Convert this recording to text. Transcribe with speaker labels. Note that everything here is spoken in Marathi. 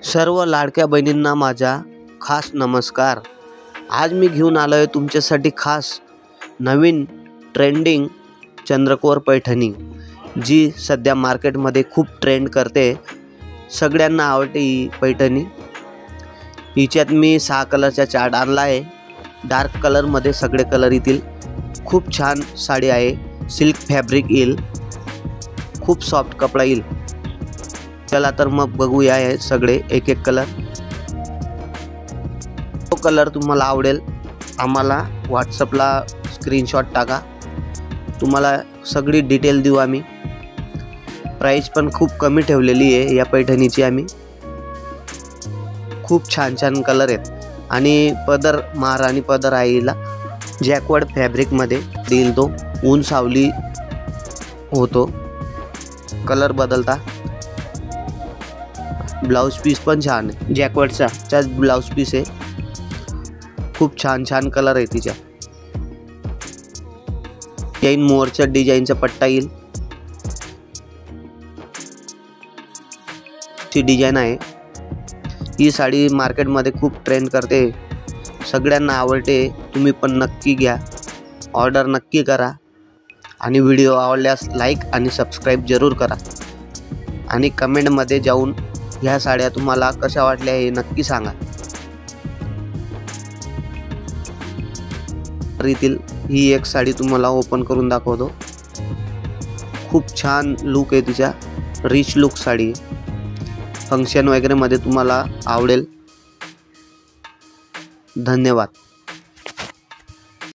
Speaker 1: सर्व लाडक्या बहिणींना माझा खास नमस्कार। आज मी घेऊन आलो आहे तुमच्यासाठी खास नवीन ट्रेंडिंग चंद्रकोर पैठणी, जी सध्या मार्केटमध्ये खूप ट्रेंड करते। सगळ्यांना आवडते ही पैठणी। हिच्यात मी 6 कलरचा चार्ट आणला आहे। डार्क कलरमध्ये सगळे कलर येतील। खूप छान साडी आहे। सिल्क फॅब्रिक येईल, खूप सॉफ्ट कपडा येईल। चला तर मग बघूया हे सगळे एक एक कलर। तो कलर तुम्हाला आवडेल आम्हाला व्हॉट्सअपला स्क्रीनशॉट टाका, तुम्हाला सगळी डिटेल देऊ आम्ही। प्राइस पण खूप कमी ठेवलेली आहे या पैठणीची आम्ही। खूप छान छान कलर आहेत आणि पदर महाराणी पदर आहे हिला। जॅकवर्ड फॅब्रिकमध्ये देईल तो। ऊन सावली होतो, कलर बदलता। ब्लाउज पीस पण छान आहे, जॅकवर्डचा ब्लाउज पीस आहे। खूप छान छान कलर आहे तिच्या। येईन मोरच्या डिझाईनचा पट्टा येईल, ची डिझाईन आहे। ही साडी मार्केटमध्ये खूप ट्रेंड करते, सगळ्यांना आवडते। तुम्ही पण नक्की घ्या, ऑर्डर नक्की करा आणि व्हिडिओ आवडल्यास लाईक आणि सबस्क्राईब जरूर करा आणि कमेंटमध्ये जाऊन ह्या साड्या तुम्हाला कशा वाटल्या हे नक्की सांगा। रीतील ही एक साडी तुम्हाला ओपन करून दाखवतो। खूप छान लुक आहे तिचा, रिच लुक साडी। फंक्शन वगैरे मध्ये तुम्हाला आवडेल। धन्यवाद।